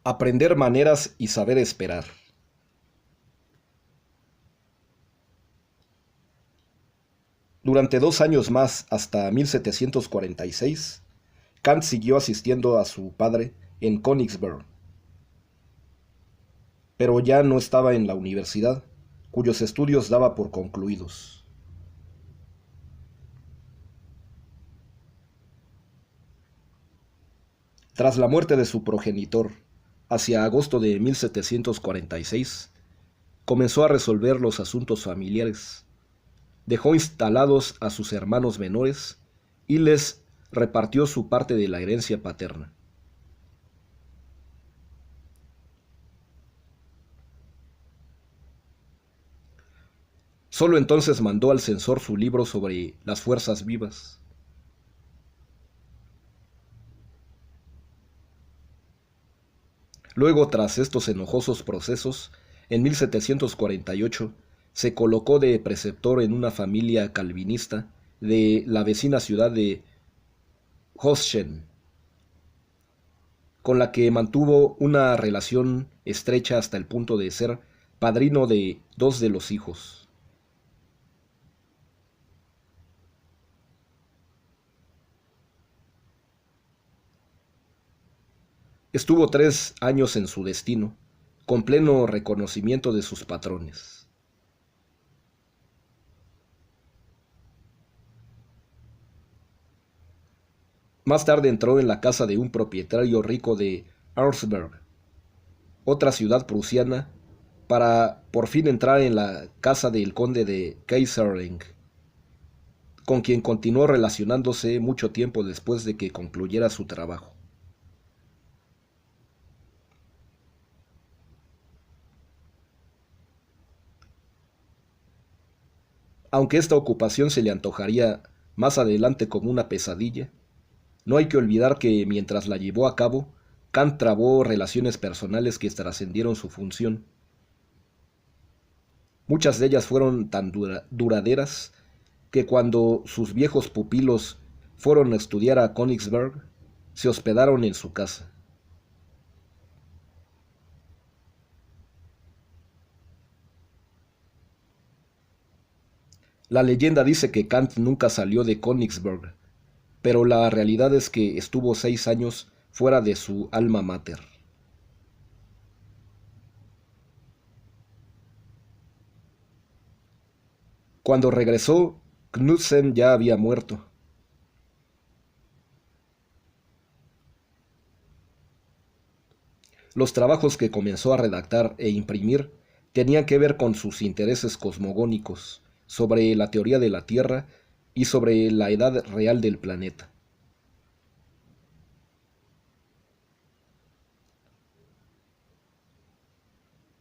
Aprender maneras y saber esperar. Durante 2 años más, hasta 1746, Kant siguió asistiendo a su padre en Königsberg, pero ya no estaba en la universidad, cuyos estudios daba por concluidos. Tras la muerte de su progenitor, hacia agosto de 1746, comenzó a resolver los asuntos familiares. Dejó instalados a sus hermanos menores y les repartió su parte de la herencia paterna. Solo entonces mandó al censor su libro sobre las fuerzas vivas. Luego, tras estos enojosos procesos, en 1748 se colocó de preceptor en una familia calvinista de la vecina ciudad de Hoschen, con la que mantuvo una relación estrecha hasta el punto de ser padrino de 2 de los hijos. Estuvo 3 años en su destino, con pleno reconocimiento de sus patrones. Más tarde entró en la casa de un propietario rico de Augsburg, otra ciudad prusiana, para por fin entrar en la casa del conde de Kaiserling, con quien continuó relacionándose mucho tiempo después de que concluyera su trabajo. Aunque esta ocupación se le antojaría más adelante como una pesadilla, no hay que olvidar que mientras la llevó a cabo, Kant trabó relaciones personales que trascendieron su función. Muchas de ellas fueron tan duraderas que cuando sus viejos pupilos fueron a estudiar a Königsberg, se hospedaron en su casa. La leyenda dice que Kant nunca salió de Königsberg, pero la realidad es que estuvo 6 años fuera de su alma mater. Cuando regresó, Knudsen ya había muerto. Los trabajos que comenzó a redactar e imprimir tenían que ver con sus intereses cosmogónicos, sobre la teoría de la Tierra y sobre la edad real del planeta.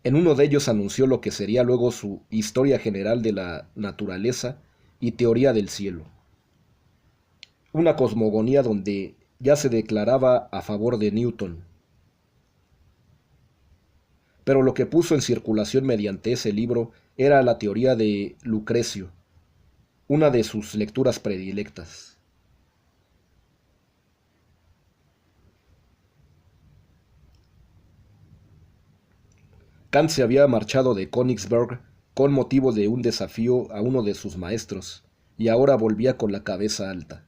En uno de ellos anunció lo que sería luego su Historia General de la Naturaleza y Teoría del Cielo, una cosmogonía donde ya se declaraba a favor de Newton. Pero lo que puso en circulación mediante ese libro era la teoría de Lucrecio, una de sus lecturas predilectas. Kant se había marchado de Königsberg con motivo de un desafío a uno de sus maestros, y ahora volvía con la cabeza alta.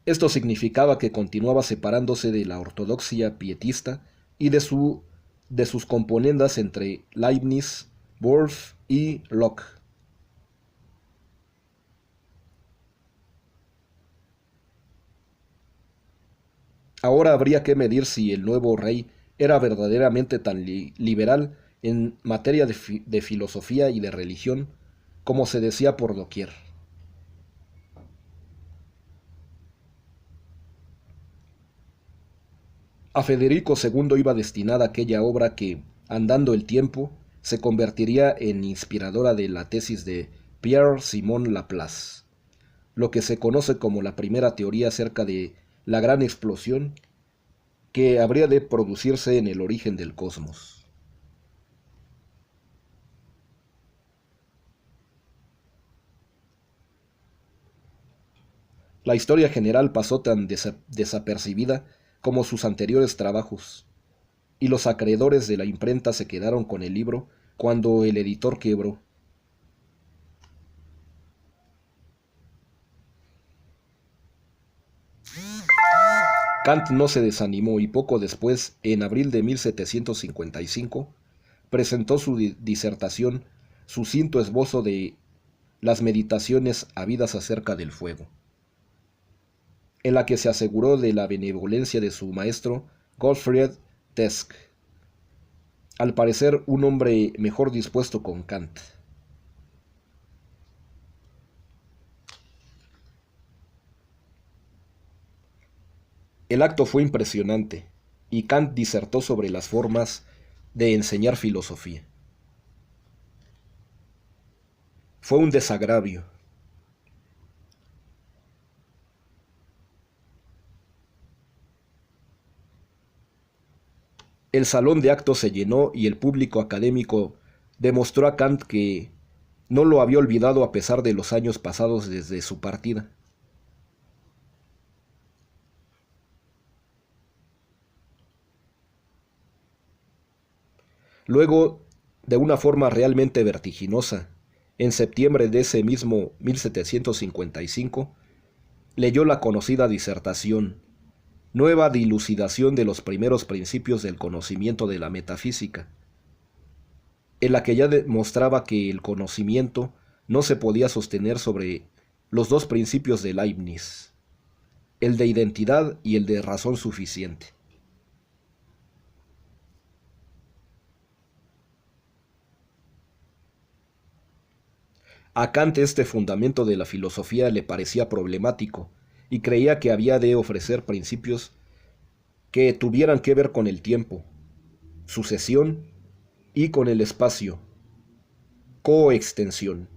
Esto significaba que continuaba separándose de la ortodoxia pietista y de sus componendas entre Leibniz, Wolff y Locke. Ahora habría que medir si el nuevo rey era verdaderamente tan liberal en materia de filosofía y de religión como se decía por doquier. A Federico II iba destinada aquella obra que, andando el tiempo, se convertiría en inspiradora de la tesis de Pierre-Simon Laplace, lo que se conoce como la primera teoría acerca de la gran explosión que habría de producirse en el origen del cosmos. La historia general pasó tan desapercibida como sus anteriores trabajos, y los acreedores de la imprenta se quedaron con el libro cuando el editor quebró. Kant no se desanimó y poco después, en abril de 1755, presentó su disertación, sucinto esbozo de las meditaciones habidas acerca del fuego, en la que se aseguró de la benevolencia de su maestro Gottfried Tesk, al parecer un hombre mejor dispuesto con Kant. El acto fue impresionante, y Kant disertó sobre las formas de enseñar filosofía. Fue un desagravio. El salón de actos se llenó y el público académico demostró a Kant que no lo había olvidado a pesar de los años pasados desde su partida. Luego, de una forma realmente vertiginosa, en septiembre de ese mismo 1755, leyó la conocida disertación, Nueva dilucidación de los primeros principios del conocimiento de la metafísica, en la que ya demostraba que el conocimiento no se podía sostener sobre los dos principios de Leibniz, el de identidad y el de razón suficiente. A Kant este fundamento de la filosofía le parecía problemático y creía que había de ofrecer principios que tuvieran que ver con el tiempo, sucesión y con el espacio, coextensión,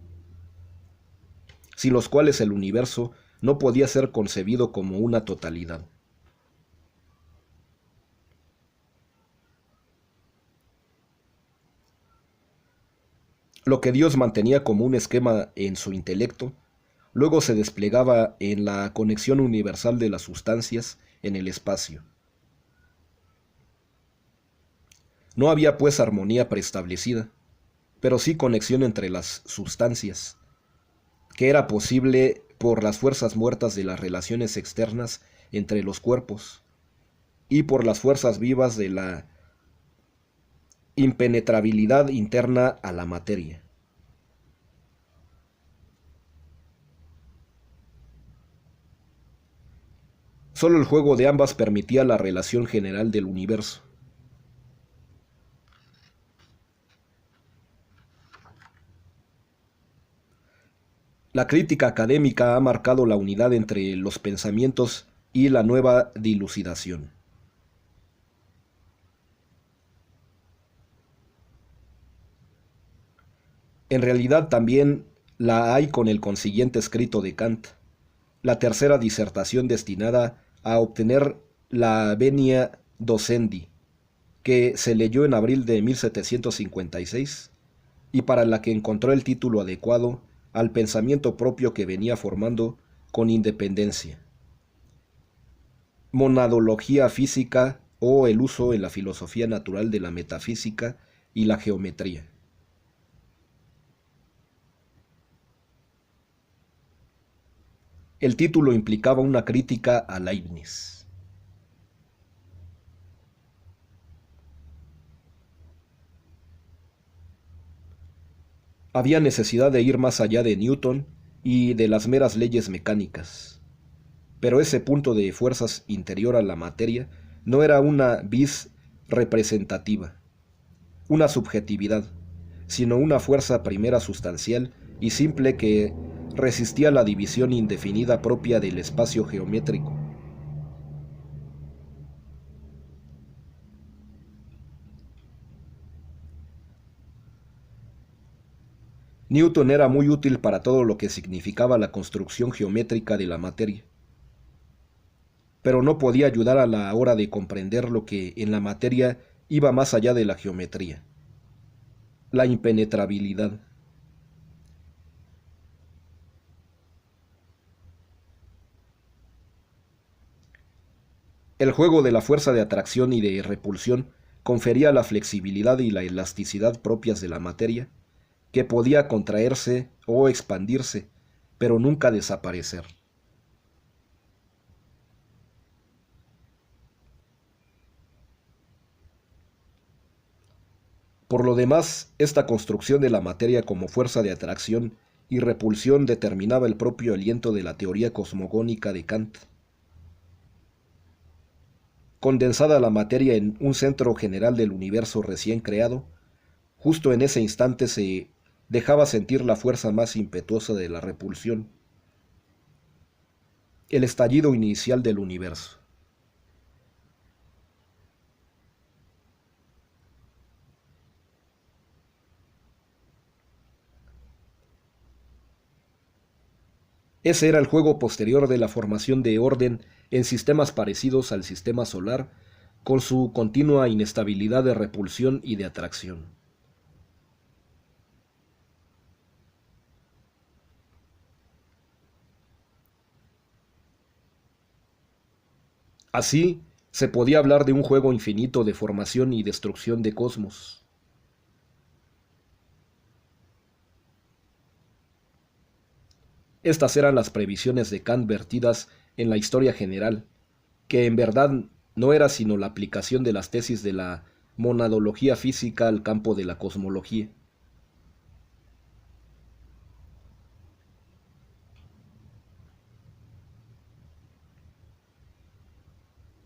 sin los cuales el universo no podía ser concebido como una totalidad. Lo que Dios mantenía como un esquema en su intelecto, luego se desplegaba en la conexión universal de las sustancias en el espacio. No había pues armonía preestablecida, pero sí conexión entre las sustancias, que era posible por las fuerzas muertas de las relaciones externas entre los cuerpos y por las fuerzas vivas de la impenetrabilidad interna a la materia. Solo el juego de ambas permitía la relación general del universo. La crítica académica ha marcado la unidad entre los pensamientos y la nueva dilucidación. En realidad también la hay con el consiguiente escrito de Kant, la tercera disertación destinada a obtener la venia docendi, que se leyó en abril de 1756 y para la que encontró el título adecuado al pensamiento propio que venía formando con independencia. Monadología física o el uso en la filosofía natural de la metafísica y la geometría. El título implicaba una crítica a Leibniz. Había necesidad de ir más allá de Newton y de las meras leyes mecánicas. Pero ese punto de fuerzas interior a la materia no era una vis representativa, una subjetividad, sino una fuerza primera sustancial y simple que resistía la división indefinida propia del espacio geométrico. Newton era muy útil para todo lo que significaba la construcción geométrica de la materia, pero no podía ayudar a la hora de comprender lo que en la materia iba más allá de la geometría, la impenetrabilidad. El juego de la fuerza de atracción y de repulsión confería la flexibilidad y la elasticidad propias de la materia, que podía contraerse o expandirse, pero nunca desaparecer. Por lo demás, esta construcción de la materia como fuerza de atracción y repulsión determinaba el propio aliento de la teoría cosmogónica de Kant. Condensada la materia en un centro general del universo recién creado, justo en ese instante se dejaba sentir la fuerza más impetuosa de la repulsión, el estallido inicial del universo. Ese era el juego posterior de la formación de orden en sistemas parecidos al sistema solar, con su continua inestabilidad de repulsión y de atracción. Así, se podía hablar de un juego infinito de formación y destrucción de cosmos. Estas eran las previsiones de Kant vertidas en la historia general, que en verdad no era sino la aplicación de las tesis de la monadología física al campo de la cosmología.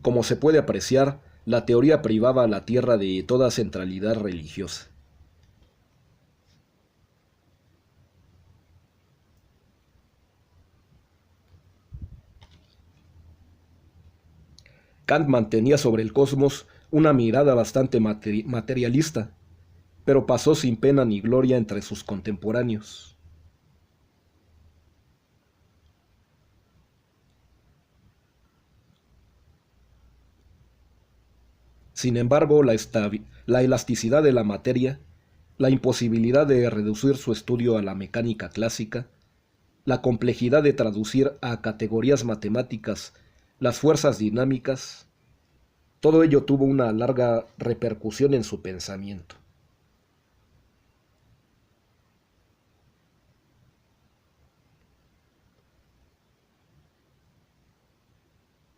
Como se puede apreciar, la teoría privaba a la Tierra de toda centralidad religiosa. Kant mantenía sobre el cosmos una mirada bastante materialista, pero pasó sin pena ni gloria entre sus contemporáneos. Sin embargo, la elasticidad de la materia, la imposibilidad de reducir su estudio a la mecánica clásica, la complejidad de traducir a categorías matemáticas las fuerzas dinámicas, todo ello tuvo una larga repercusión en su pensamiento.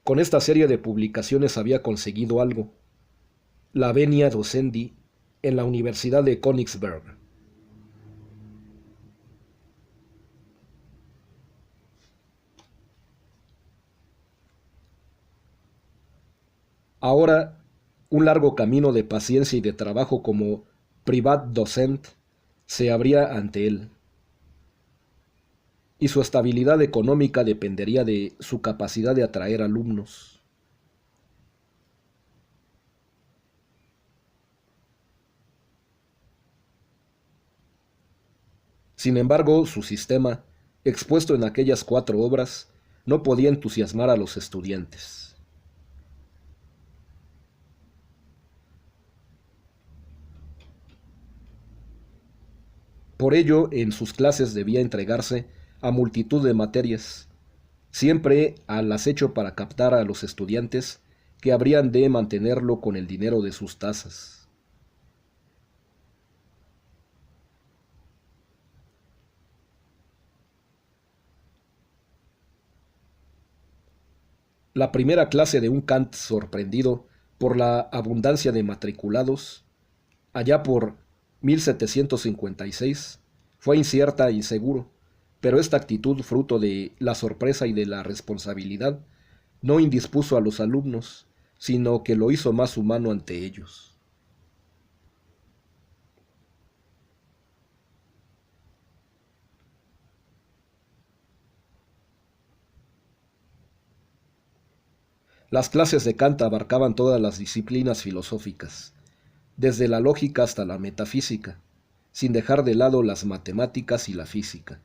Con esta serie de publicaciones había conseguido algo, la venia docendi en la Universidad de Königsberg. Ahora, un largo camino de paciencia y de trabajo como privat-docent se abría ante él, y su estabilidad económica dependería de su capacidad de atraer alumnos. Sin embargo, su sistema, expuesto en aquellas 4 obras, no podía entusiasmar a los estudiantes. Por ello, en sus clases debía entregarse a multitud de materias, siempre al acecho para captar a los estudiantes que habrían de mantenerlo con el dinero de sus tasas. La primera clase de un Kant sorprendido por la abundancia de matriculados, allá por 1756, fue incierta e inseguro, pero esta actitud, fruto de la sorpresa y de la responsabilidad, no indispuso a los alumnos, sino que lo hizo más humano ante ellos. Las clases de Kant abarcaban todas las disciplinas filosóficas, desde la lógica hasta la metafísica, sin dejar de lado las matemáticas y la física.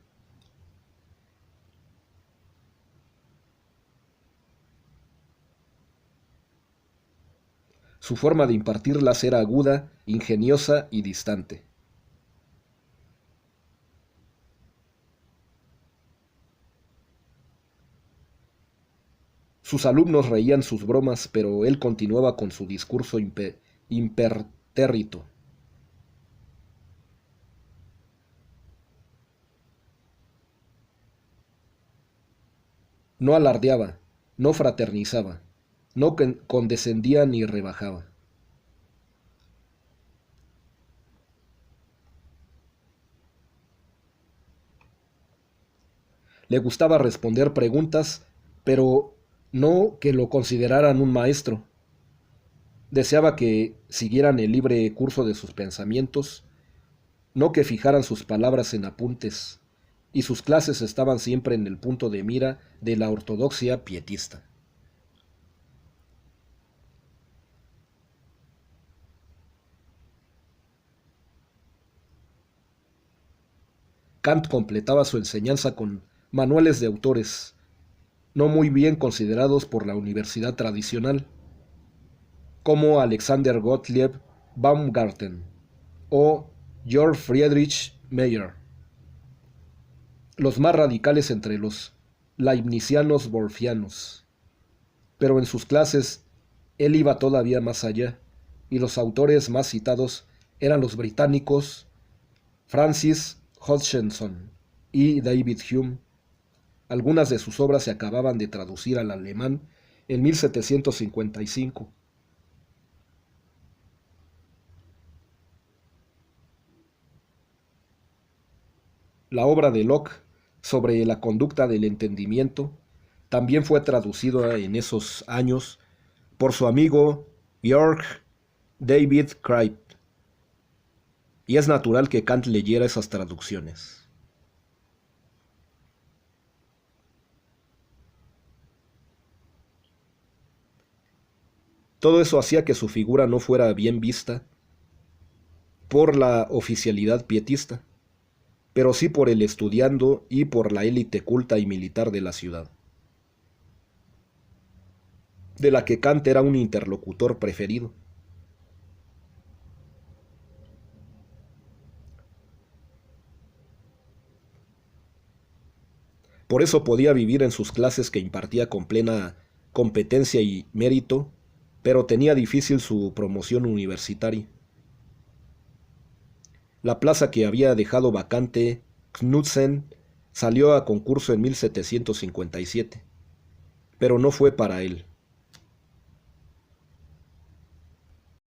Su forma de impartirlas era aguda, ingeniosa y distante. Sus alumnos reían sus bromas, pero él continuaba con su discurso impertérrito. No alardeaba, no fraternizaba, no condescendía ni rebajaba. Le gustaba responder preguntas, pero no que lo consideraran un maestro. Deseaba que siguieran el libre curso de sus pensamientos, no que fijaran sus palabras en apuntes, y sus clases estaban siempre en el punto de mira de la ortodoxia pietista. Kant completaba su enseñanza con manuales de autores, no muy bien considerados por la universidad tradicional, como Alexander Gottlieb Baumgarten o Georg Friedrich Meyer, los más radicales entre los leibnizianos wolfianos. Pero en sus clases él iba todavía más allá, y los autores más citados eran los británicos Francis Hodgson y David Hume. Algunas de sus obras se acababan de traducir al alemán en 1755. La obra de Locke sobre la conducta del entendimiento también fue traducido en esos años por su amigo Georg David Cripe, y es natural que Kant leyera esas traducciones. Todo eso hacía que su figura no fuera bien vista por la oficialidad pietista, pero sí por el estudiando y por la élite culta y militar de la ciudad, de la que Kant era un interlocutor preferido. Por eso podía vivir en sus clases que impartía con plena competencia y mérito, pero tenía difícil su promoción universitaria. La plaza que había dejado vacante Knudsen salió a concurso en 1757, pero no fue para él.